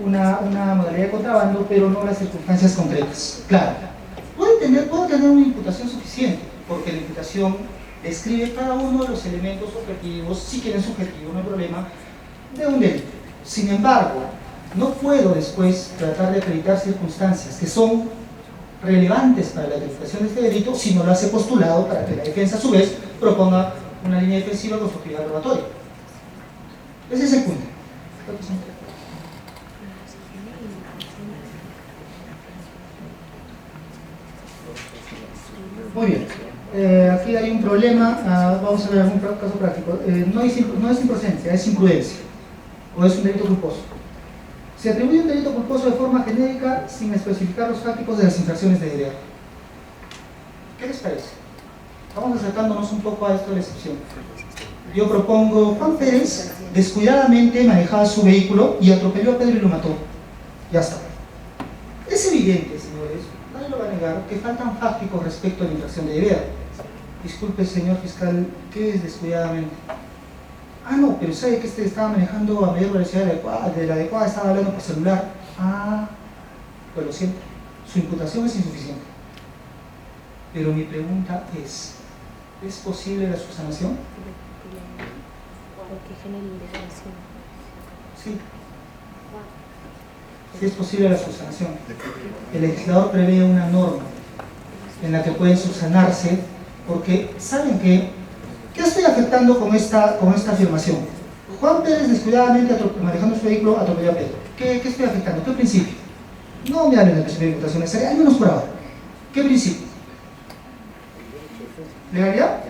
una modalidad de contrabando, pero no las circunstancias concretas. Claro, puedo tener una imputación suficiente, porque la imputación describe cada uno de los elementos objetivos, si quieren subjetivos, no hay problema, de un delito. Sin embargo, no puedo después tratar de acreditar circunstancias que son relevantes para la acreditación de este delito si no las he postulado para que la defensa a su vez proponga una línea defensiva con su actividad probatoria. Ese es el punto. Muy bien. Aquí hay un problema. Vamos a ver algún caso práctico. No es improcedencia, es imprudencia. O es un delito culposo. Se atribuye un delito culposo de forma genérica sin especificar los fácticos de las infracciones de deber. ¿Qué les parece? Vamos acercándonos un poco a esto de la excepción. Yo propongo: Juan Pérez descuidadamente manejaba su vehículo y atropelló a Pedro y lo mató. Ya está. Es evidente, señores, nadie lo va a negar, que faltan fácticos respecto a la infracción de deber. Disculpe, señor fiscal, ¿qué es descuidadamente? Ah, no, pero sabe que estaba manejando a mayor velocidad de la adecuada, estaba hablando por celular. Ah, pues lo siento, su imputación es insuficiente. Pero mi pregunta ¿es posible la subsanación? Porque genera indefensión. Sí. Sí es posible la subsanación. El legislador prevé una norma en la que pueden subsanarse, porque ¿saben qué? ¿Qué estoy afectando con esta afirmación? Juan Pérez descuidadamente manejando su vehículo atropelló a Pedro. ¿Qué estoy afectando? ¿Qué principio? No me hablen del principio de imputación necesaria, al menos por ahora. ¿Qué principio? ¿Legalidad?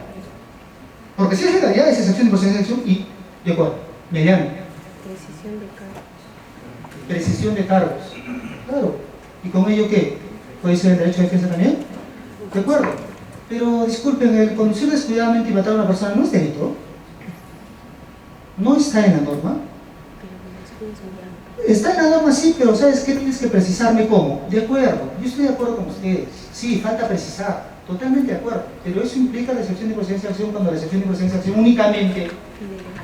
Porque si es legalidad es excepción de procedencia de acción y, ¿de acuerdo? Mediano. Precisión de cargos. Precisión de cargos. Claro. ¿Y con ello qué? ¿Puede ser el derecho de defensa también? ¿De acuerdo? Pero disculpen, el conducir descuidadamente y matar a una persona no es delito. No está en la norma. Está en la norma, sí, pero ¿sabes qué? Tienes que precisarme cómo. De acuerdo, yo estoy de acuerdo con ustedes. Sí, falta precisar. Totalmente de acuerdo. Pero eso implica la excepción de procedencia de acción cuando la excepción de procedencia de acción únicamente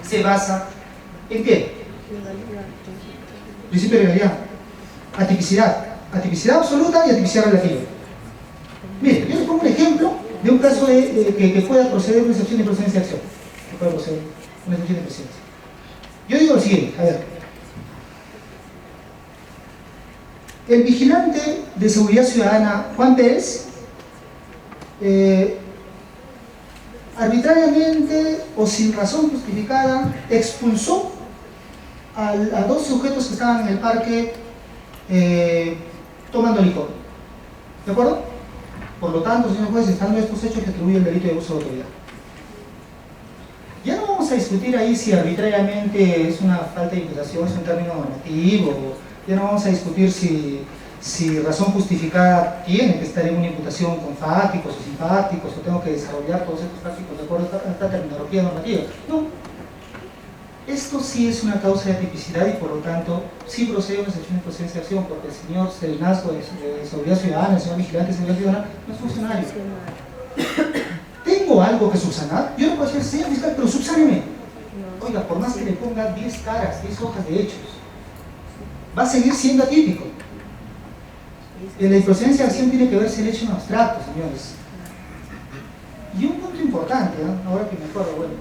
se basa ¿en qué? Principio de legalidad. Atipicidad. Atipicidad absoluta y atipicidad relativa. Miren, yo les pongo un ejemplo de un caso que pueda proceder una excepción de procedencia de acción. Que pueda proceder una excepción de procedencia. Yo digo lo siguiente, a ver. El vigilante de seguridad ciudadana, Juan Pérez, arbitrariamente o sin razón justificada expulsó a dos sujetos que estaban en el parque tomando licor. ¿De acuerdo? Por lo tanto, señor juez, estando estos hechos que atribuye el delito de abuso de autoridad. Ya no vamos a discutir ahí si arbitrariamente es una falta de imputación, es un término normativo. Ya no vamos a discutir si razón justificada tiene que estar en una imputación con fácticos o sin fácticos, o tengo que desarrollar todos estos fácticos de acuerdo a esta terminología normativa. No. Esto sí es una causa de tipicidad y por lo tanto sí procede una excepción de procedencia de acción, porque el señor serenazgo de seguridad ciudadana, el señor vigilante de seguridad ciudadana, no es funcionario. ¿Tengo algo que subsanar? Yo no puedo decir, señor fiscal, pero subsáneme. Oiga, por más que le ponga 10 caras, 10 hojas de hechos, va a seguir siendo atípico. La improcedencia de acción tiene que verse el hecho en abstracto, señores. Y un punto importante, ahora que me acuerdo, bueno,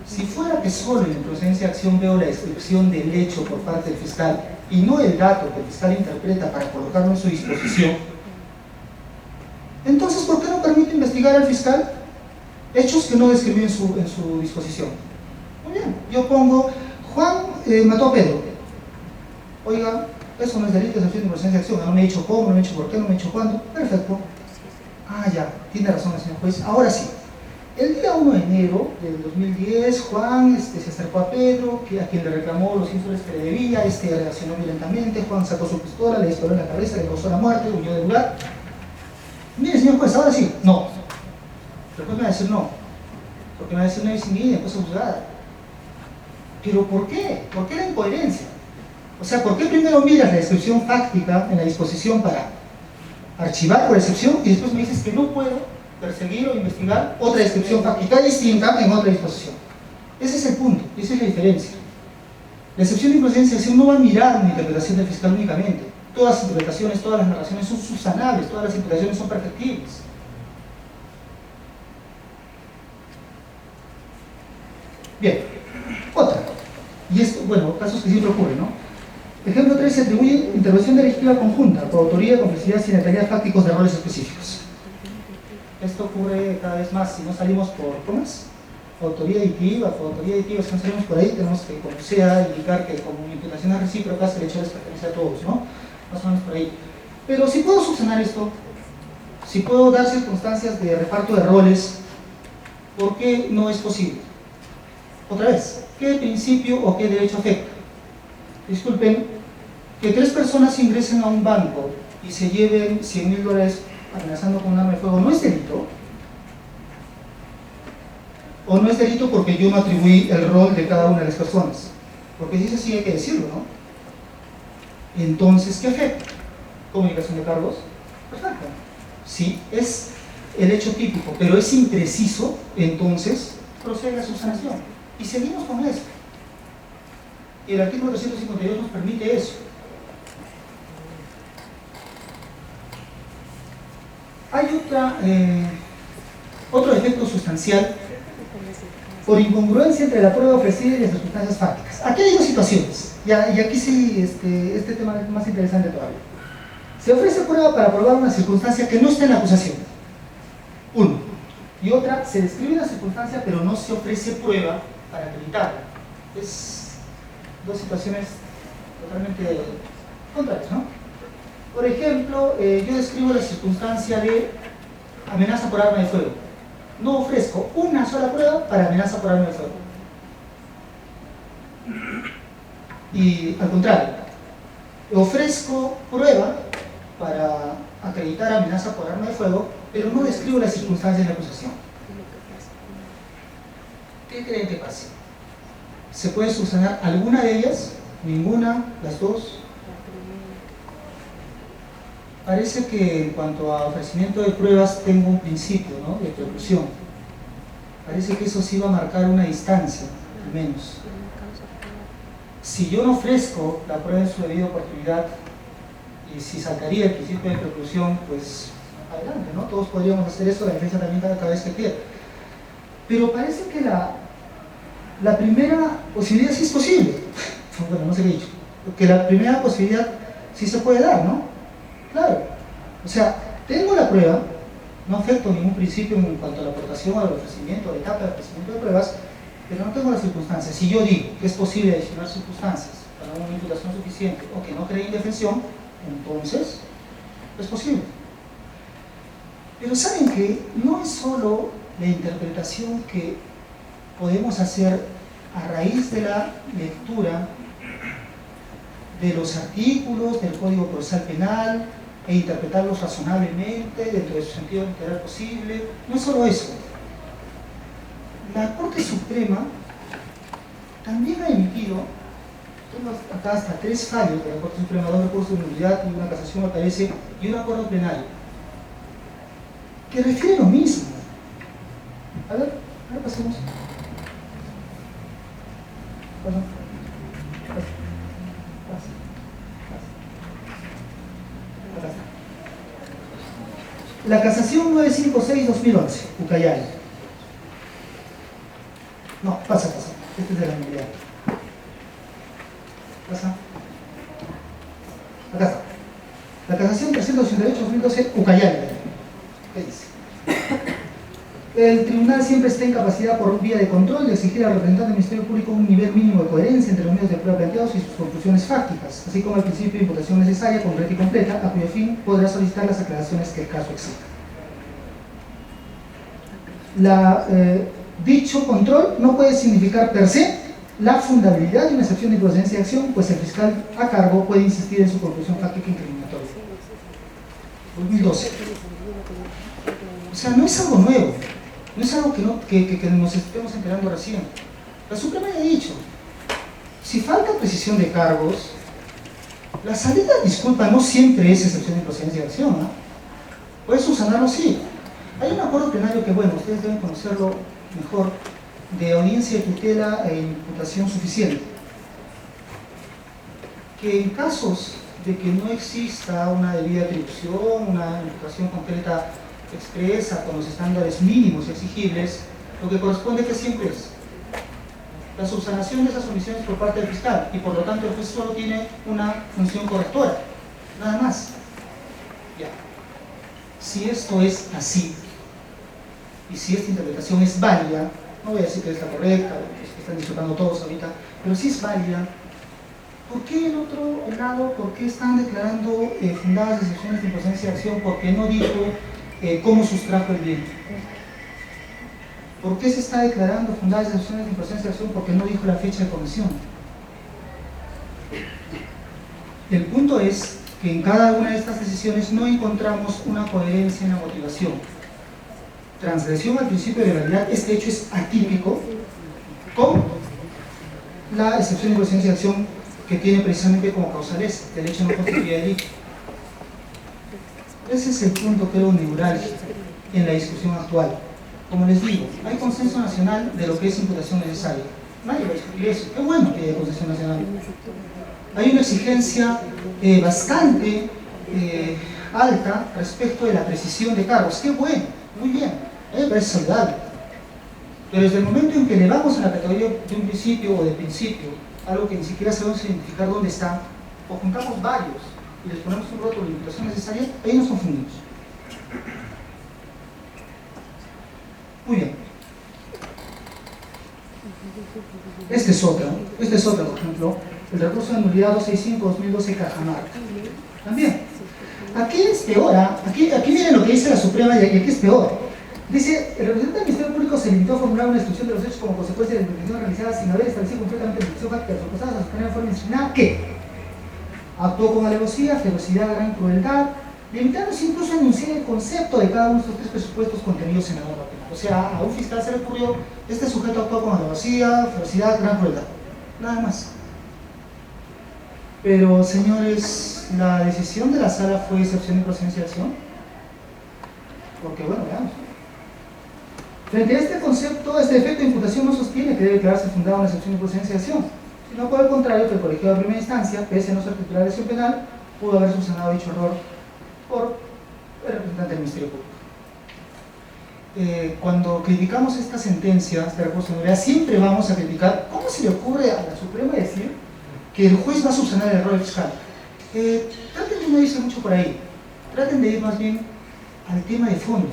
si fuera que solo en la improcedencia de acción veo la descripción del hecho por parte del fiscal y no el dato que el fiscal interpreta para colocarlo en su disposición, entonces ¿por qué no permite investigar al fiscal hechos que no describió en su disposición? Muy bien, yo pongo, Juan mató a Pedro. Oiga, eso no es delito de excepción de improcedencia de acción, no me he dicho cómo, no me he dicho por qué, no me he dicho cuándo. Perfecto. Ah, ya, tiene razón el señor juez. Ahora sí, el día 1 de enero del 2010, Juan se acercó a Pedro, a quien le reclamó los ínsules que le debía, reaccionó violentamente, Juan sacó su pistola, le disparó en la cabeza, le causó la muerte, huyó del lugar. Mire, señor juez, ahora sí, no. El juez me va a decir no, porque me va a decir no es inmediata, cosa juzgada. ¿Pero por qué? ¿Por qué la incoherencia? O sea, ¿por qué primero miras la descripción fáctica en la disposición para archivar por excepción y después me dices que no puedo perseguir o investigar otra descripción fáctica distinta en otra disposición? Ese es el punto, esa es la diferencia. La excepción de improcedencia de acción no va a mirar una interpretación del fiscal únicamente. Todas las interpretaciones, todas las narraciones son subsanables, todas las interpretaciones son perfectibles. Bien, otra. Y esto, bueno, casos que siempre ocurren, ¿no? Ejemplo 3, se atribuye intervención delictiva conjunta, por autoría, complicidad, sinergia fácticos de roles específicos. Esto ocurre cada vez más si no salimos por, ¿cómo es? Autoría aditiva, por autoría aditiva, si no salimos por ahí, tenemos que, como sea, indicar que como imputaciones recíprocas el hecho les pertenece a todos, ¿no? Más o menos por ahí. Pero si puedo subsanar esto, si puedo dar circunstancias de reparto de roles, ¿por qué no es posible? Otra vez, ¿qué principio o qué derecho afecta? Disculpen, que 3 personas ingresen a un banco y se lleven $100.000 amenazando con un arma de fuego, ¿no es delito? ¿O no es delito porque yo no atribuí el rol de cada una de las personas? Porque si es así hay que decirlo, ¿no? Entonces, ¿qué afecta? ¿Comunicación de cargos? Perfecto. Sí, es el hecho típico, pero es impreciso, entonces procede la subsanación. Y seguimos con eso. Y el artículo 352 nos permite eso. Hay otro efecto sustancial por incongruencia entre la prueba ofrecida y las circunstancias fácticas. Aquí hay 2 situaciones, y aquí sí este tema es más interesante todavía. Se ofrece prueba para probar una circunstancia que no está en la acusación. 1. Y otra, se describe una circunstancia pero no se ofrece prueba para acreditarla. Es 2 situaciones totalmente contrarias, ¿no? Por ejemplo, yo describo la circunstancia de amenaza por arma de fuego. No ofrezco una sola prueba para amenaza por arma de fuego. Y al contrario, ofrezco prueba para acreditar amenaza por arma de fuego, pero no describo las circunstancias de la acusación. ¿Qué creen que pase? ¿Se puede subsanar alguna de ellas? ¿Ninguna? ¿Las 2? Parece que en cuanto a ofrecimiento de pruebas tengo un principio, ¿no?, de preclusión. Parece que eso sí va a marcar una distancia, al menos. Si yo no ofrezco la prueba en su debida oportunidad, y si saltaría el principio de preclusión, pues adelante, ¿no? Todos podríamos hacer eso, la defensa también cada vez que quiera. Pero parece que la primera posibilidad sí es posible. Bueno, no sé qué he dicho. Que la primera posibilidad sí se puede dar, ¿no? Claro. O sea, tengo la prueba, no afecto ningún principio en cuanto a la aportación o al ofrecimiento, a la etapa de ofrecimiento de pruebas, pero no tengo las circunstancias. Si yo digo que es posible adicionar circunstancias para una imputación suficiente o que no cree indefensión, entonces es posible. Pero saben que no es solo la interpretación que podemos hacer a raíz de la lectura de los artículos del Código Procesal Penal e interpretarlos razonablemente dentro de su sentido literal posible. No es solo eso. La Corte Suprema también ha emitido, tengo acá hasta 3 fallos de la Corte Suprema, 2 recursos de nulidad y una casación, me parece, y un acuerdo plenario, que refiere lo mismo. A ver, pasemos. La casación 956-2011, Ucayali. No, pasa. Este es de la nulidad. Pasa. Acá está. La casación 388-2012, Ucayali. ¿Qué dice? El tribunal siempre está en capacidad por vía de control de exigir al representante del Ministerio Público un nivel mínimo de coherencia entre los medios de prueba planteados y sus conclusiones fácticas, así como el principio de imputación necesaria, concreta y completa, a cuyo fin podrá solicitar las aclaraciones que el caso exija. Dicho control no puede significar per se la fundabilidad de una excepción de improcedencia de acción, pues el fiscal a cargo puede insistir en su conclusión fáctica incriminatoria. 2012. O sea, no es algo nuevo. No es algo que nos estemos enterando recién. La Suprema ya ha dicho, si falta precisión de cargos, la salida, disculpa, no siempre es excepción de improcedencia de acción, ¿no? Puede subsanarlo, sí. Hay un acuerdo plenario que, bueno, ustedes deben conocerlo mejor, de audiencia de tutela e imputación suficiente. que en casos de que no exista una debida atribución, una imputación concreta expresa con los estándares mínimos exigibles, lo que corresponde que siempre es la subsanación de esas omisiones por parte del fiscal, y por lo tanto el juez solo tiene una función correctora, nada más. Ya. Si esto es así, y si esta interpretación es válida, no voy a decir que es la correcta, que están disfrutando todos ahorita, pero si es válida, ¿por qué el otro lado, por qué están declarando fundadas excepciones de improcedencia de acción? ¿Por qué no dijo cómo sustrajo el bien? ¿Por qué se está declarando fundadas excepciones de improcedencia de acción? Porque no dijo la fecha de comisión. El punto es que en cada una de estas decisiones no encontramos una coherencia en la motivación. Transgresión al principio de legalidad, este hecho es atípico, con la excepción de improcedencia de acción que tiene precisamente como causales el hecho no constituye delito. Ese es el punto, creo, neurálgico en la discusión actual. Como les digo, hay consenso nacional de lo que es imputación necesaria. Nadie va a discutir eso. Qué bueno que haya consenso nacional. Hay una exigencia bastante alta respecto de la precisión de cargos. Qué bueno, muy bien. A mí me parece saludable. Pero desde el momento en que elevamos a la categoría de un principio o de principio, algo que ni siquiera sabemos identificar dónde está, o juntamos varios y les ponemos un rótulo de imputación necesaria, ahí nos confundimos. Muy bien. Este es otro, por ejemplo, el recurso de nulidad 265-2012 Cajamarca. También. Aquí es peor, aquí miren lo que dice la Suprema y aquí es peor. Dice, el representante del Ministerio Público se limitó a formular una instrucción de los hechos como consecuencia de la investigación realizada sin haber establecido completamente la institución fáctica de las acusadas a suponer de forma indisciplinada que actuó con alevosía, ferocidad, gran crueldad, limitándose incluso a enunciar el concepto de cada uno de estos tres presupuestos contenidos en la norma penal. O sea, a un fiscal se le ocurrió, este sujeto actuó con alevosía, ferocidad, gran crueldad. Nada más. Pero, señores, ¿la decisión de la sala fue excepción de improcedencia de acción? Porque, bueno, veamos. Frente a este concepto, este efecto de imputación no sostiene que debe declararse fundada una excepción de improcedencia de acción, sino por el contrario, que el colegiado de primera instancia, pese a no ser titular de acción penal, pudo haber subsanado dicho error por el representante del Ministerio Público. Cuando criticamos esta sentencia, este recurso de nulidad, siempre vamos a criticar cómo se le ocurre a la Suprema decir que el juez va a subsanar el error del fiscal. Traten de no irse mucho por ahí, traten de ir más bien al tema de fondo.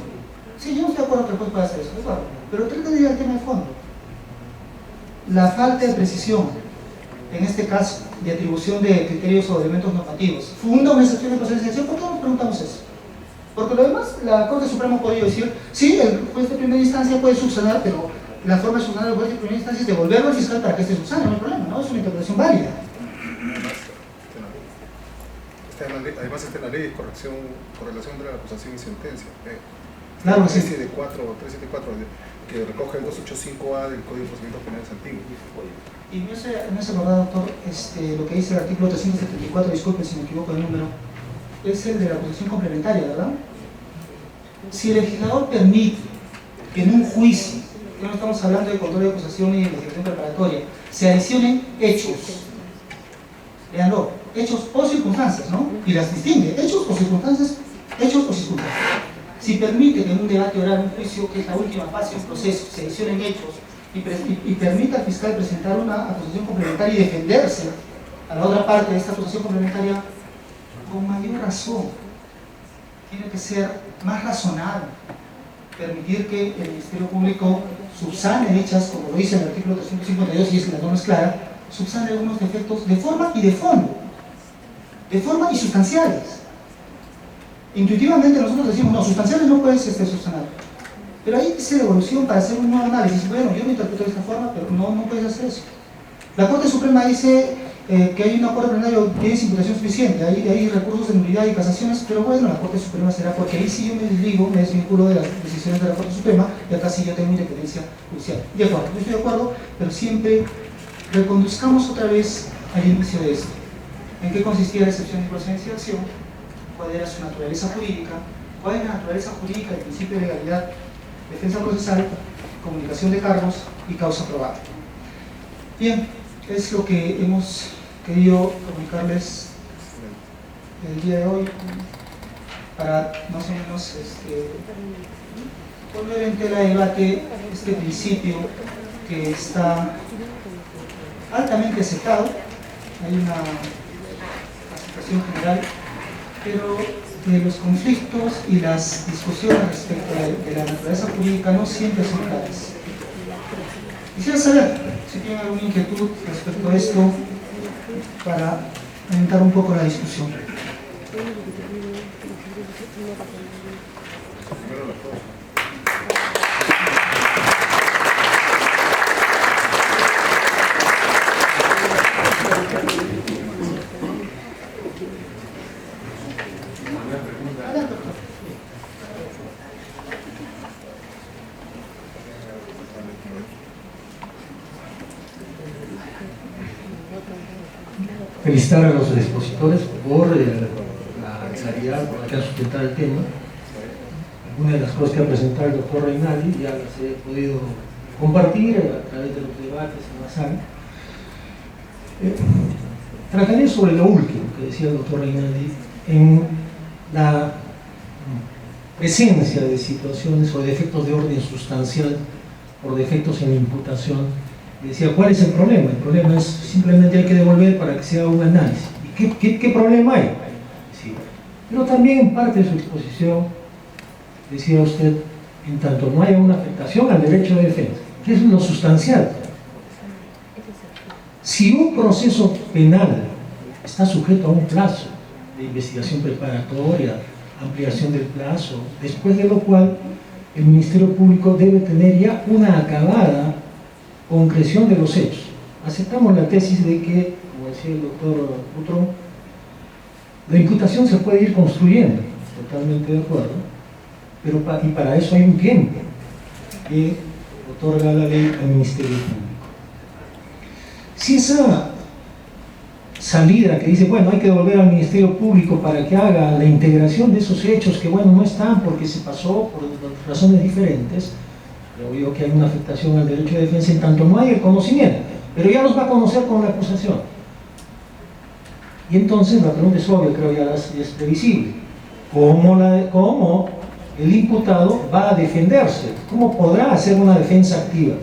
Sí, yo no estoy de acuerdo que el juez pueda hacer eso, pero traten de ir al tema de fondo. La falta de precisión, en este caso, de atribución de criterios o de elementos normativos, funda una excepción de improcedencia de acción. ¿Por qué nos preguntamos eso? Porque lo demás, la Corte Suprema ha podido decir, sí, el juez de primera instancia puede subsanar, pero la forma de subsanar al juez de primera instancia es devolverlo al fiscal para que este subsane, no hay problema, ¿no? Es una interpretación válida. Además está en la ley de correlación de la acusación y sentencia. Claro, la sí. 374 que recoge el 285A del Código de Procedimientos Penales antiguo. Y me hace acordar, doctor, lo que dice el artículo 374, disculpe si me equivoco el número, es el de la acusación complementaria, ¿verdad? Si el legislador permite que en un juicio, que no estamos hablando de control de acusación y de investigación preparatoria, se adicionen hechos, véanlo, hechos o circunstancias, ¿no? Y las distingue, hechos o circunstancias, hechos o circunstancias. Si permite que en un debate oral, un juicio, que es la última fase de un proceso, se adicionen hechos y permite al fiscal presentar una acusación complementaria y defenderse a la otra parte de esta acusación complementaria, con mayor razón, tiene que ser más razonable permitir que el Ministerio Público subsane dichas, como lo dice el artículo 352, y es que la norma es clara, subsane algunos defectos de forma y de fondo, de forma y sustanciales. Intuitivamente nosotros decimos, no, sustanciales no puedes subsanar, pero hay que hacer evolución para hacer un nuevo análisis. Bueno, yo lo interpreto de esta forma, pero no puedes hacer eso. La Corte Suprema dice que hay un acuerdo plenario que es imputación suficiente, hay recursos de nulidad y casaciones, pero bueno, la Corte Suprema será, porque ahí sí yo me desligo, me desvinculo de las decisiones de la Corte Suprema, y acá sí yo tengo independencia judicial. De acuerdo, yo estoy de acuerdo, pero siempre reconduzcamos otra vez al inicio de esto. ¿En qué consistía la excepción de improcedencia de acción? ¿Cuál era su naturaleza jurídica? ¿Cuál es la naturaleza jurídica del principio de legalidad, defensa procesal, comunicación de cargos y causa probada? Bien, es lo que hemos querido comunicarles el día de hoy para más o menos poner en tela de debate este principio que está altamente aceptado. Hay una aceptación general, pero que los conflictos y las discusiones respecto de la naturaleza jurídica no siempre son claras. Quisiera saber si tienen alguna inquietud respecto a esto para aumentar un poco la discusión. Felicitar a los expositores por la claridad con la que han sustentado el tema. Algunas de las cosas que ha presentado el doctor Reinaldi ya las he podido compartir a través de los debates en la sala. Trataré sobre lo último que decía el doctor Reinaldi en la presencia de situaciones o defectos de orden sustancial por defectos en la imputación. Decía, ¿cuál es el problema? El problema es simplemente hay que devolver para que se haga un análisis. ¿Y qué problema hay? Sí. Pero también en parte de su exposición decía usted, en tanto no haya una afectación al derecho de defensa, que es lo sustancial. Si un proceso penal está sujeto a un plazo de investigación preparatoria, ampliación del plazo, después de lo cual el Ministerio Público debe tener ya una acabada concreción de los hechos. Aceptamos la tesis de que, como decía el doctor Butrón, la imputación se puede ir construyendo, totalmente de acuerdo, pero para eso hay un tiempo que otorga la ley al Ministerio Público. Si esa salida que dice, bueno, hay que devolver al Ministerio Público para que haga la integración de esos hechos que, bueno, no están porque se pasó por razones diferentes, yo digo que hay una afectación al derecho de defensa en tanto no hay el conocimiento, pero ya los va a conocer con la acusación. Y entonces la pregunta es obvia, creo ya es previsible. ¿Cómo el imputado va a defenderse? ¿Cómo podrá hacer una defensa activa?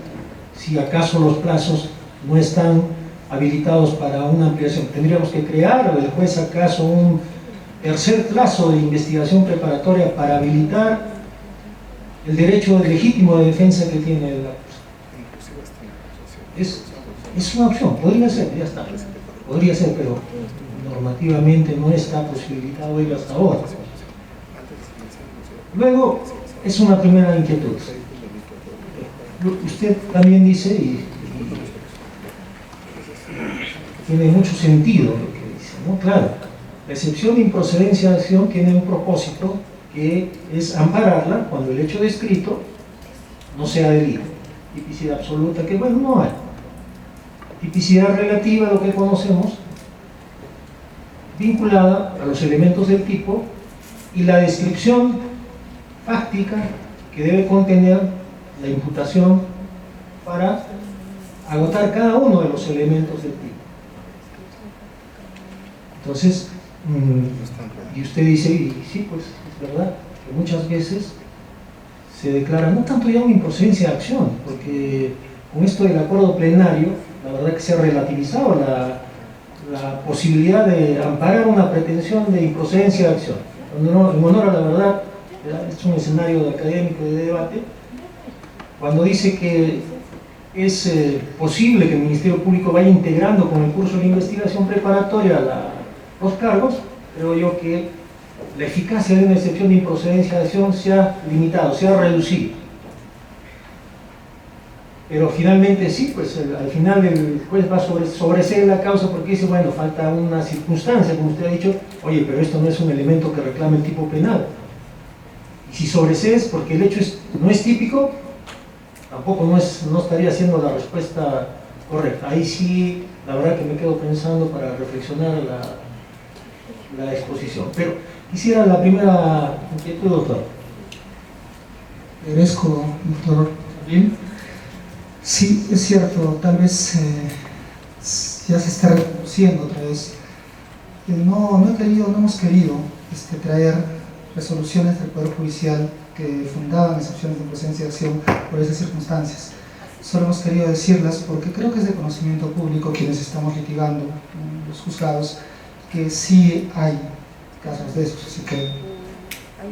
Si acaso los plazos no están habilitados para una ampliación. Tendríamos que crear, o el juez acaso, un tercer plazo de investigación preparatoria para habilitar el derecho legítimo de defensa que tiene el acusado. Es una opción, podría ser, ya está. Podría ser, pero normativamente no está posibilitado ello hasta ahora. Luego, es una primera inquietud. Usted también dice, y tiene mucho sentido lo que dice, ¿no? Claro, la excepción de improcedencia de acción tiene un propósito que es ampararla cuando el hecho descrito no sea delito. Tipicidad absoluta, que bueno, no hay. Tipicidad relativa, lo que conocemos, vinculada a los elementos del tipo y la descripción fáctica que debe contener la imputación para agotar cada uno de los elementos del tipo. Entonces, y usted dice, y sí, pues es verdad, que muchas veces se declara no tanto ya una improcedencia de acción, porque con esto del acuerdo plenario, la verdad que se ha relativizado la posibilidad de amparar una pretensión de improcedencia de acción. En honor a la verdad, es un escenario académico de debate, cuando dice que es posible que el Ministerio Público vaya integrando con el curso de investigación preparatoria los cargos, creo yo que la eficacia de una excepción de improcedencia de acción se ha limitado, se ha reducido. Pero finalmente sí, pues al final el juez va a sobreseer la causa porque dice, bueno, falta una circunstancia, como usted ha dicho, oye, pero esto no es un elemento que reclame el tipo penal. Y si sobresees porque el hecho no es típico, tampoco no estaría siendo la respuesta correcta. Ahí sí, la verdad que me quedo pensando para reflexionar la exposición. Pero quisiera la primera inquietud, doctor. Agradezco, doctor. Bien. Sí, es cierto, tal vez ya se está reproduciendo otra vez. No hemos querido traer resoluciones del Poder Judicial que fundaban excepciones de presencia de acción por esas circunstancias. Solo hemos querido decirlas porque creo que es de conocimiento público, quienes estamos litigando en los juzgados, que sí hay casos de esos, así que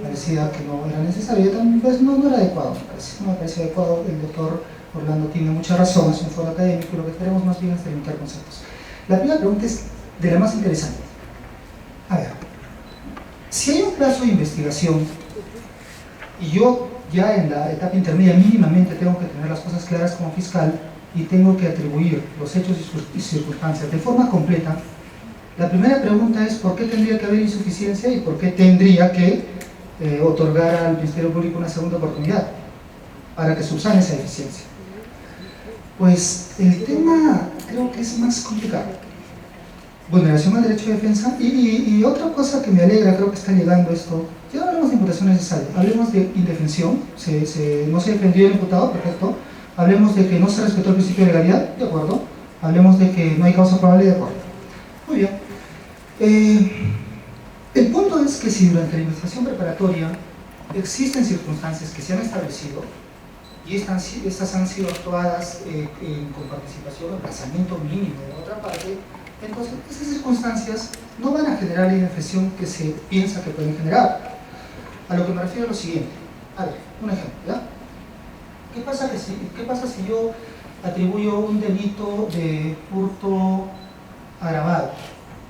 parecía que no era necesario. Yo también, pues, no era adecuado, no me parece adecuado. El doctor Orlando tiene mucha razón, es un foro académico, lo que queremos más bien es delimitar conceptos. La primera pregunta es de la más interesante. A ver, si hay un plazo de investigación y yo ya en la etapa intermedia mínimamente tengo que tener las cosas claras como fiscal y tengo que atribuir los hechos y circunstancias de forma completa, la primera pregunta es ¿por qué tendría que haber insuficiencia y por qué tendría que otorgar al Ministerio Público una segunda oportunidad para que subsane esa deficiencia? Pues el tema creo que es más complicado. Vulneración al derecho de defensa y otra cosa que me alegra, creo que está llegando esto. Ya no hablemos de imputación necesaria, hablemos de indefensión, no se defendió el imputado, perfecto. Hablemos de que no se respetó el principio de legalidad, de acuerdo. Hablemos de que no hay causa probable, de acuerdo. Muy bien. El punto es que si durante la investigación preparatoria existen circunstancias que se han establecido y estas han sido actuadas con participación o emplazamiento mínimo de otra parte, entonces esas circunstancias no van a generar la indefensión que se piensa que pueden generar. A lo que me refiero es lo siguiente. A ver, un ejemplo, ¿ya? ¿Qué pasa si yo atribuyo un delito de hurto agravado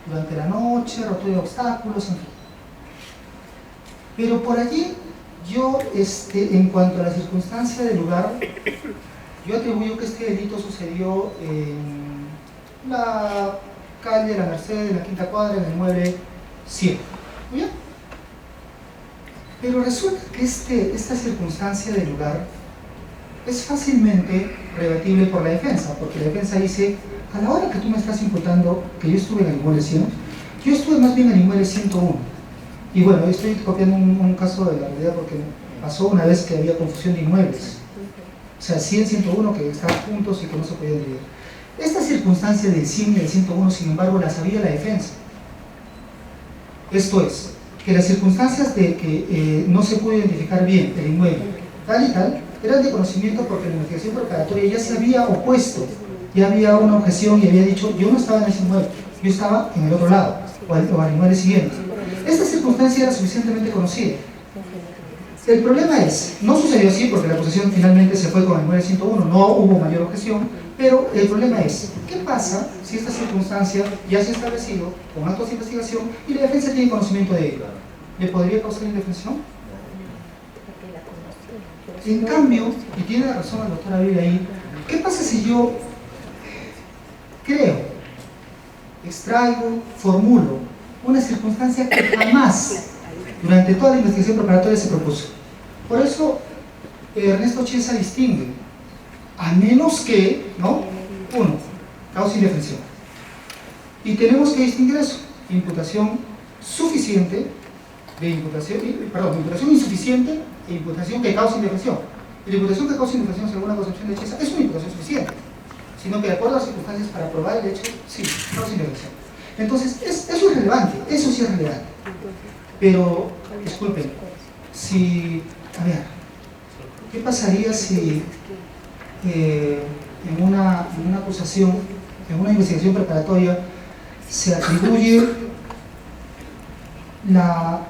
durante la noche, rotura de obstáculos, en fin? Pero por allí yo, en cuanto a la circunstancia del lugar, yo atribuyo que este delito sucedió en la calle de la Merced, en la quinta cuadra, en el mueble 100. ¿Muy bien? Pero resulta que esta circunstancia del lugar es fácilmente rebatible por la defensa, porque la defensa dice, a la hora que tú me estás imputando que yo estuve en el inmueble 100, yo estuve más bien en el inmueble 101. Y bueno, estoy copiando un caso de la realidad porque pasó una vez que había confusión de inmuebles. O sea, 100, 101 que estaban juntos y que no se podían dividir. Esta circunstancia del 100 y del 101, sin embargo, la sabía la defensa. Esto es, que las circunstancias de que no se pudo identificar bien el inmueble, tal y tal, eran de conocimiento porque en la investigación preparatoria ya se había opuesto, ya había una objeción y había dicho, yo no estaba en ese inmueble, yo estaba en el otro lado, o al inmueble siguiente. Esta circunstancia era suficientemente conocida. El problema es, no sucedió así porque la acusación finalmente se fue con el inmueble 101, no hubo mayor objeción, pero el problema es, ¿qué pasa si esta circunstancia ya se ha establecido con actos de investigación y la defensa tiene conocimiento de ello? ¿Le podría causar indefensión? En cambio, y tiene razón el doctor Avila ahí, ¿qué pasa si yo creo, extraigo, formulo una circunstancia que jamás durante toda la investigación preparatoria se propuso? Por eso Ernesto Chiesa distingue, a menos que, ¿no? Uno, causa indefensión. Y tenemos que distinguir eso, imputación suficiente de imputación insuficiente e imputación que causa indefensión. Y la imputación que causa indefensión, según la concepción de Chiesa, es una imputación suficiente, sino que de acuerdo a las circunstancias para probar el hecho, sí, causa indefensión. Entonces, eso es relevante, eso sí es relevante. Pero, disculpen, a ver, ¿qué pasaría si en una acusación, en una investigación preparatoria, se atribuye la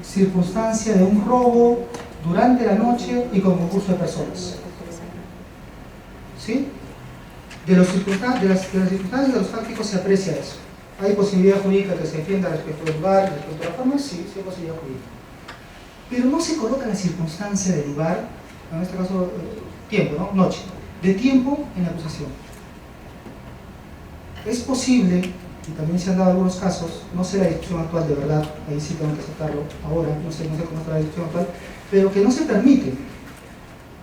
circunstancia de un robo durante la noche y con concurso de personas? ¿Sí? De las circunstancias de los fácticos se aprecia eso. ¿Hay posibilidad jurídica que se defienda respecto del lugar, respecto a la forma? Sí, sí hay posibilidad jurídica. Pero no se coloca la circunstancia del lugar, en este caso tiempo, ¿no? Noche, de tiempo en la acusación. Es posible, y también se han dado algunos casos, no sé la discusión actual de verdad, ahí sí tengo que aceptarlo ahora, no sé cómo está la discusión actual, pero que no se permite.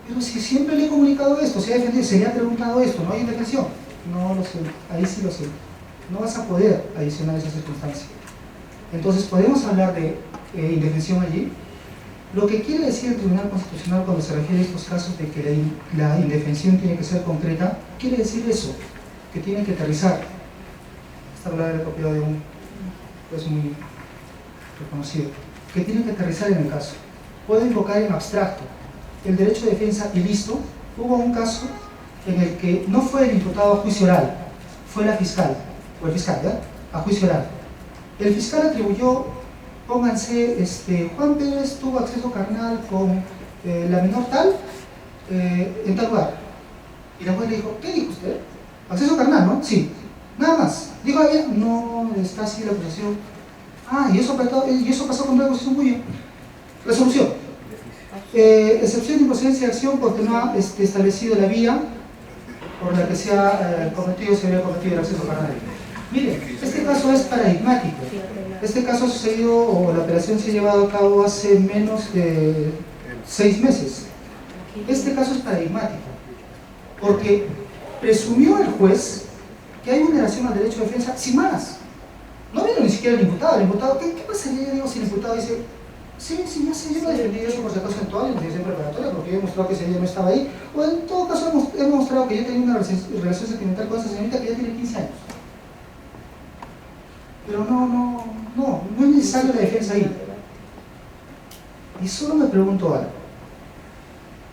Pero si siempre le he comunicado esto, se ha defendido, se le ha preguntado esto, ¿no hay indefensión? No lo sé, ahí sí lo sé. No vas a poder adicionar esa circunstancia. Entonces, ¿podemos hablar de indefensión allí? Lo que quiere decir el Tribunal Constitucional cuando se refiere a estos casos de que la indefensión tiene que ser concreta, quiere decir eso, que tiene que aterrizar. esta palabra la he copiado de un juez muy reconocido, que tiene que aterrizar en el caso. Puedo invocar en abstracto el derecho de defensa y listo. Hubo un caso en el que no fue el imputado a juicio oral, fue la fiscal, o el fiscal, ¿ya? A juicio oral. El fiscal atribuyó, pónganse, Juan Pérez tuvo acceso carnal con la menor tal en tal lugar. Y la juez le dijo, ¿qué dijo usted? Acceso carnal, ¿no? Sí. Nada más. Dijo, no está así la acusación. Ah, y eso pasó con una acusación muy resolución. Excepción de improcedencia de acción porque no ha establecido la vía por la que se habría cometido el acceso carnal. Mire, este caso es paradigmático. Este caso ha sucedido, o la operación se ha llevado a cabo hace menos de 6 meses. Este caso es paradigmático, porque presumió el juez que hay vulneración al derecho de defensa sin más. No vino ni siquiera el imputado. ¿Qué pasaría, yo digo, si el imputado dice, sí, ya sé, yo lo defendí eso por si acaso en toda la investigación preparatoria, porque yo he demostrado que ese día no estaba ahí, o en todo caso he demostrado que yo tenía una relación sentimental con esa señorita que ya tiene 15 años. Pero no es necesario la defensa ahí. Y solo me pregunto algo.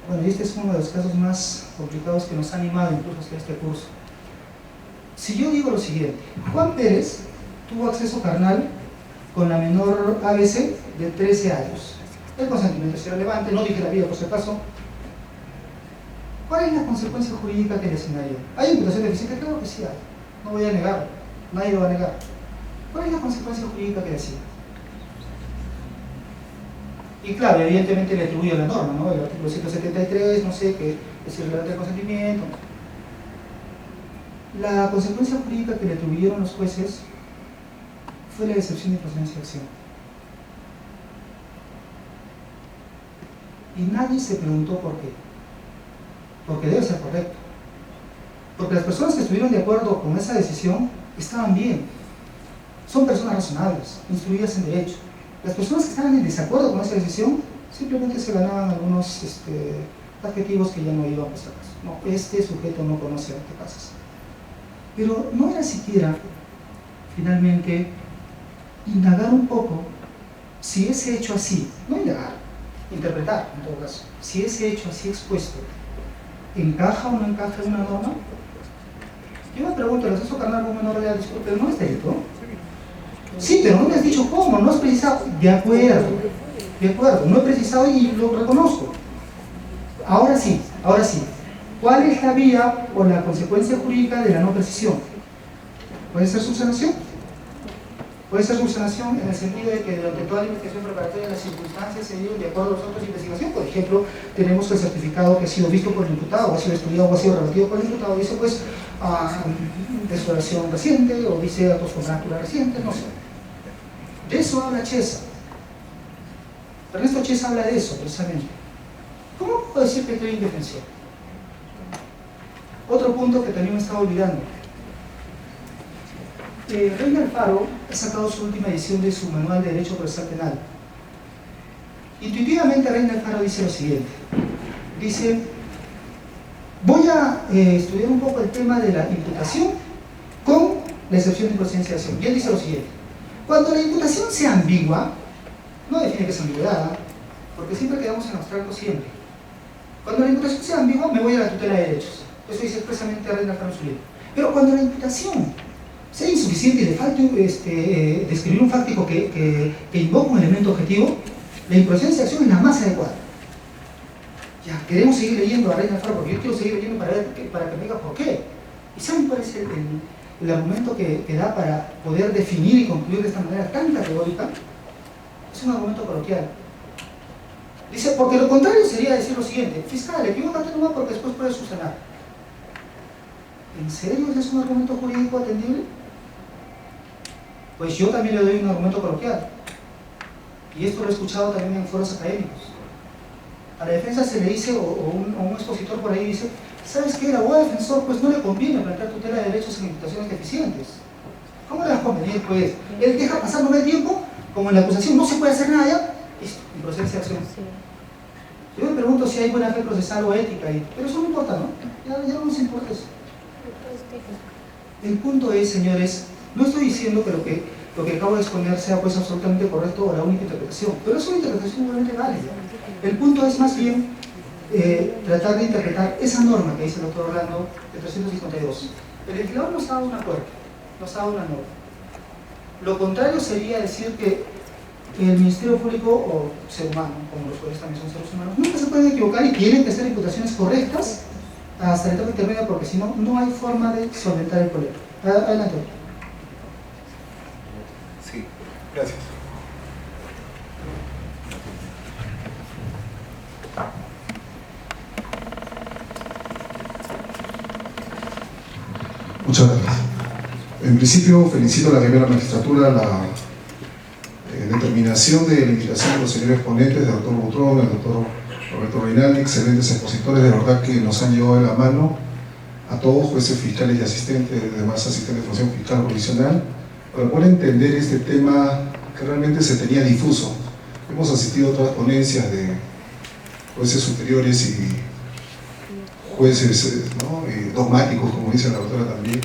Bueno, y este es uno de los casos más complicados que nos ha animado incluso a hacer este curso. Si yo digo lo siguiente, Juan Pérez tuvo acceso carnal con la menor ABC de 13 años. El consentimiento es irrelevante, no dije la vida por si acaso. ¿Cuál es la consecuencia jurídica que le asignaría? ¿Hay imputación deficiente? Claro que sí hay. No voy a negarlo, nadie lo va a negar. ¿Cuál es la consecuencia jurídica que le asigna? Y claro, evidentemente le atribuye la norma, ¿no? El artículo 173, no sé, que es irrelevante el consentimiento. La consecuencia jurídica que le atribuyeron los jueces fue la excepción de improcedencia de acción. Y nadie se preguntó por qué. Porque debe ser correcto. Porque las personas que estuvieron de acuerdo con esa decisión estaban bien. Son personas razonables, instruidas en derecho. Las personas que estaban en desacuerdo con esa decisión simplemente se ganaban algunos adjetivos que ya no iban a pasar. No, este sujeto no conoce antecasas. Pero no era siquiera, finalmente, indagar un poco si ese hecho así, no indagar, interpretar en todo caso, si ese hecho así expuesto encaja o no encaja en una norma. Yo me pregunto, ¿el acceso carnal con menor de edad, disculpe, no es delito? Sí, pero no me has dicho cómo, no has precisado. De acuerdo, no he precisado y lo reconozco. Ahora sí. ¿Cuál es la vía o la consecuencia jurídica de la no precisión? ¿Puede ser subsanación? Puede ser subsanación en el sentido de que durante toda la investigación preparatoria las circunstancias se dieron de acuerdo a los autos de investigación. Por ejemplo, tenemos el certificado que ha sido visto por el imputado, o ha sido estudiado o ha sido rebatido por el imputado, dice pues desfloración reciente o dice datos fonáculas recientes, no sé. De eso habla Chiesa. Ernesto Chiesa habla de eso precisamente. ¿Cómo puedo decir que estoy en indefensión? Otro punto que también me estaba olvidando. Reina Alfaro ha sacado su última edición de su Manual de Derecho Procesal Penal. Intuitivamente Reina Alfaro dice lo siguiente. Dice, voy a estudiar un poco el tema de la imputación con la excepción de improcedencia de acción. Y él dice lo siguiente. Cuando la imputación sea ambigua, no define que es ambigüedad, porque siempre quedamos en abstracto siempre. Cuando la imputación sea ambigua, me voy a la tutela de derechos. Eso dice expresamente Reina Alfaro en su libro. Pero cuando la imputación sea insuficiente y le falte describir un fáctico que invoca un elemento objetivo, la improcedencia de acción es la más adecuada. Ya, queremos seguir leyendo a Reina Alfaro, porque yo quiero seguir leyendo para que me diga por qué. ¿Y saben cuál es el argumento que da para poder definir y concluir de esta manera tan categórica? Es un argumento coloquial. Dice, porque lo contrario sería decir lo siguiente: fiscal, equivócate nomás porque después puedes subsanar. ¿En serio es un argumento jurídico atendible? Pues yo también le doy un argumento coloquial. Y esto lo he escuchado también en foros académicos. A la defensa se le dice, o un expositor por ahí dice, ¿sabes qué? El abogado defensor pues no le conviene plantear tutela de derechos en imputaciones deficientes. ¿Cómo le va a convenir? Pues él deja pasar no el tiempo, como en la acusación no se puede hacer nada ya, listo, improcedencia de acción. Yo me pregunto si hay buena fe procesal o ética ahí, pero eso no importa, ¿no? Ya no nos importa eso. El punto es, señores, No estoy diciendo que lo que acabo de exponer sea pues absolutamente correcto o la única interpretación, pero es una interpretación igualmente válida. El punto es más bien tratar de interpretar esa norma que dice el doctor Orlando de 352. El legislador nos ha dado un acuerdo, nos ha dado una norma. Lo contrario sería decir que el Ministerio Público o ser humano, como los jueces también son seres humanos, nunca se pueden equivocar y tienen que hacer imputaciones correctas hasta la etapa intermedia, porque si no, no hay forma de solventar el problema. Adelante. Sí, gracias. Muchas gracias. En principio, felicito a la primera magistratura la determinación de la invitación de los señores ponentes, del doctor Butrón, del doctor Roberto Reinaldi, excelentes expositores, de verdad que nos han llevado de la mano a todos, jueces, fiscales y asistentes, demás asistentes de función fiscal provisional, para poder entender este tema que realmente se tenía difuso. Hemos asistido a otras ponencias de jueces superiores y jueces dogmáticos, como dice la doctora también,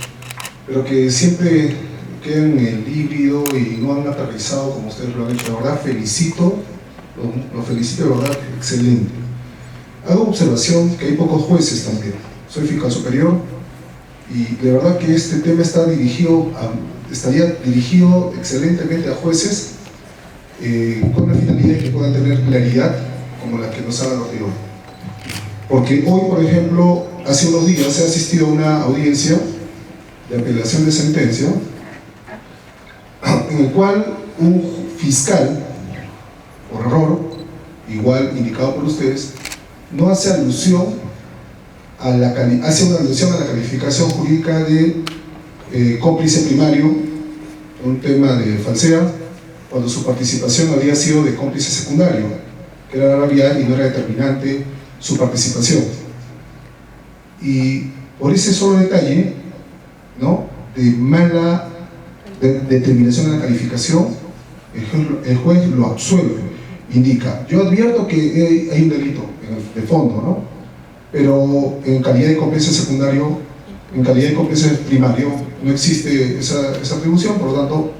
pero que siempre quedan en el híbrido y no han aterrizado como ustedes lo han hecho. De verdad, lo felicito, de verdad, excelente. Hago observación que hay pocos jueces también. Soy fiscal superior y de verdad que este tema estaría dirigido excelentemente a jueces con la finalidad de que puedan tener claridad como la que nos ha dado hoy. Porque hoy, por ejemplo, hace unos días he asistido a una audiencia de apelación de sentencia en el cual un fiscal, por error, igual indicado por ustedes, no hace alusión hace una alusión a la calificación jurídica de cómplice primario, un tema de falsedad, cuando su participación había sido de cómplice secundario, que era labial y no era determinante su participación. Y por ese solo detalle, ¿no?, de mala determinación de la calificación, el juez lo absuelve, indica: yo advierto que hay un delito de fondo, ¿no?, pero en calidad de cómplice secundario, en calidad de cómplice primario, no existe esa atribución, por lo tanto,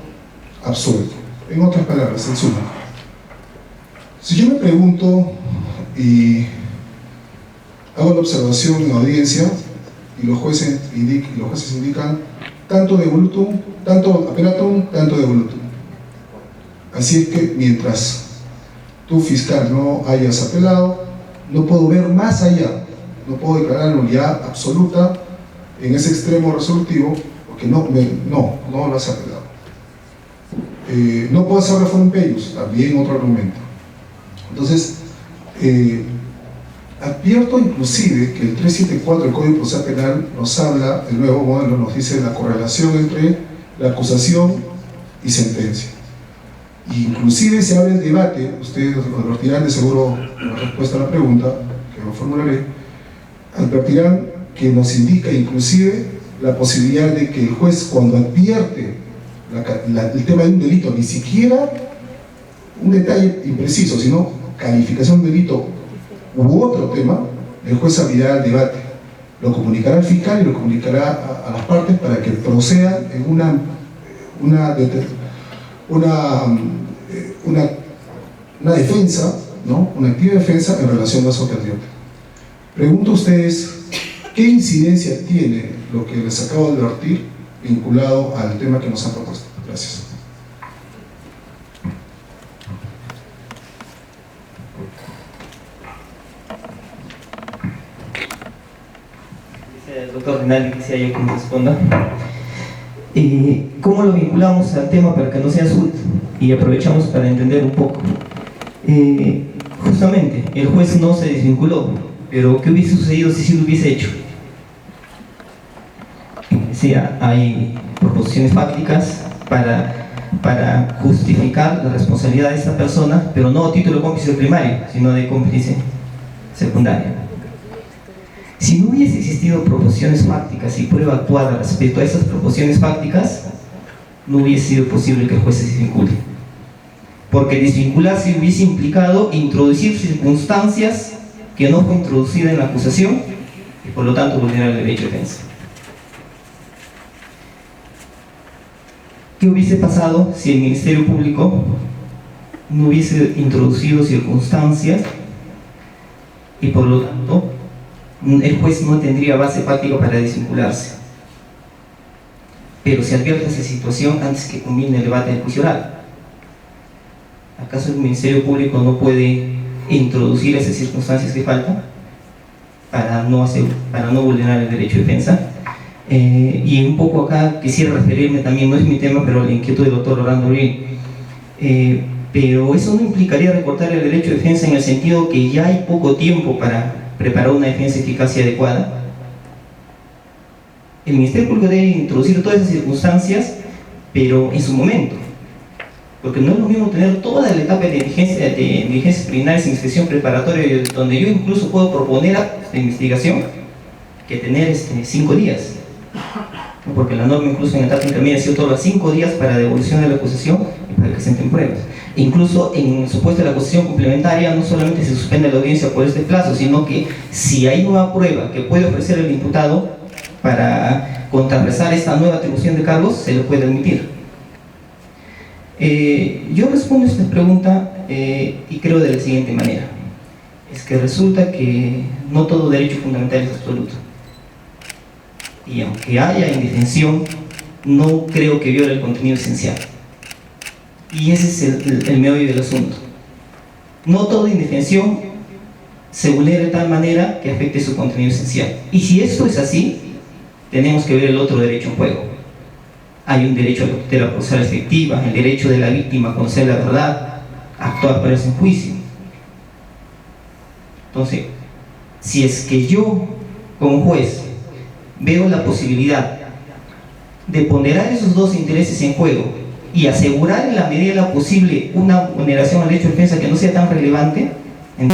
absuelto. En otras palabras, en suma, si yo me pregunto y hago la observación en audiencia y los jueces indican tanto de volutum, tanto apelatum, tanto de volutum. Así es que mientras tú, fiscal, no hayas apelado, no puedo ver más allá, no puedo declarar nulidad absoluta en ese extremo resolutivo, porque no lo has apelado. No puedo hacer reforma peius, también otro argumento. Entonces, advierto inclusive que el 374 del Código Procesal Penal nos habla, el nuevo modelo nos dice la correlación entre la acusación y sentencia. Inclusive se abre el debate, ustedes advertirán de seguro la respuesta a la pregunta que lo formularé, advertirán que nos indica inclusive la posibilidad de que el juez, cuando advierte el tema de un delito, ni siquiera un detalle impreciso, sino calificación de delito u otro tema, el juez abrirá el debate, lo comunicará al fiscal y lo comunicará a las partes para que procedan en una defensa, ¿no?, una activa defensa en relación a eso que advierte. Pregunto a ustedes, ¿qué incidencia tiene lo que les acabo de advertir vinculado al tema que nos han propuesto? Gracias. El doctor Rinaldi, quisiera yo que me responda. ¿Cómo lo vinculamos al tema para que no sea SULT? Y aprovechamos para entender un poco. Justamente, el juez no se desvinculó, pero ¿qué hubiese sucedido si sí lo hubiese hecho? Decía, hay proposiciones fácticas para justificar la responsabilidad de esta persona, pero no a título de cómplice primario, sino de cómplice secundario. Si no hubiese existido proposiciones fácticas y prueba actuada respecto a esas proposiciones fácticas, no hubiese sido posible que el juez se desvincule. Porque desvincularse hubiese implicado introducir circunstancias que no fue introducida en la acusación y por lo tanto vulnerar el derecho de defensa. ¿Qué hubiese pasado si el Ministerio Público no hubiese introducido circunstancias y por lo tanto el juez no tendría base fáctica para desvincularse? Pero se advierte esa situación antes que culmine el debate del juicio oral. ¿Acaso el Ministerio Público no puede introducir esas circunstancias que faltan para no vulnerar el derecho de defensa? Y un poco acá quisiera referirme también, no es mi tema, pero la inquietud del doctor Orlando Abril. Pero eso no implicaría recortar el derecho de defensa en el sentido que ya hay poco tiempo para preparar una defensa eficaz y adecuada. El Ministerio Público debe introducir todas esas circunstancias, pero en su momento, porque no es lo mismo tener toda la etapa de diligencias preliminares e inspección preparatoria, donde yo incluso puedo proponer actos de investigación, que tener 5 días, porque la norma incluso en la etapa intermedia se otorga 5 días para devolución de la acusación y para que presenten pruebas. E incluso en el supuesto de la acusación complementaria no solamente se suspende la audiencia por este plazo, sino que si hay nueva prueba que puede ofrecer el imputado para contrarrestar esta nueva atribución de cargos, se le puede admitir. Yo respondo esta pregunta y creo de la siguiente manera: es que resulta que no todo derecho fundamental es absoluto, y aunque haya indefensión, no creo que viole el contenido esencial, y ese es el meollo del asunto. No toda indefensión se vulnera de tal manera que afecte su contenido esencial, y si esto es así, tenemos que ver el otro derecho en juego. Hay un derecho a la tutela procesal efectiva, el derecho de la víctima a conocer la verdad, a actuar para ese juicio. Entonces, si es que yo, como juez, veo la posibilidad de ponderar esos dos intereses en juego y asegurar en la medida de lo posible una vulneración al derecho de defensa que no sea tan relevante,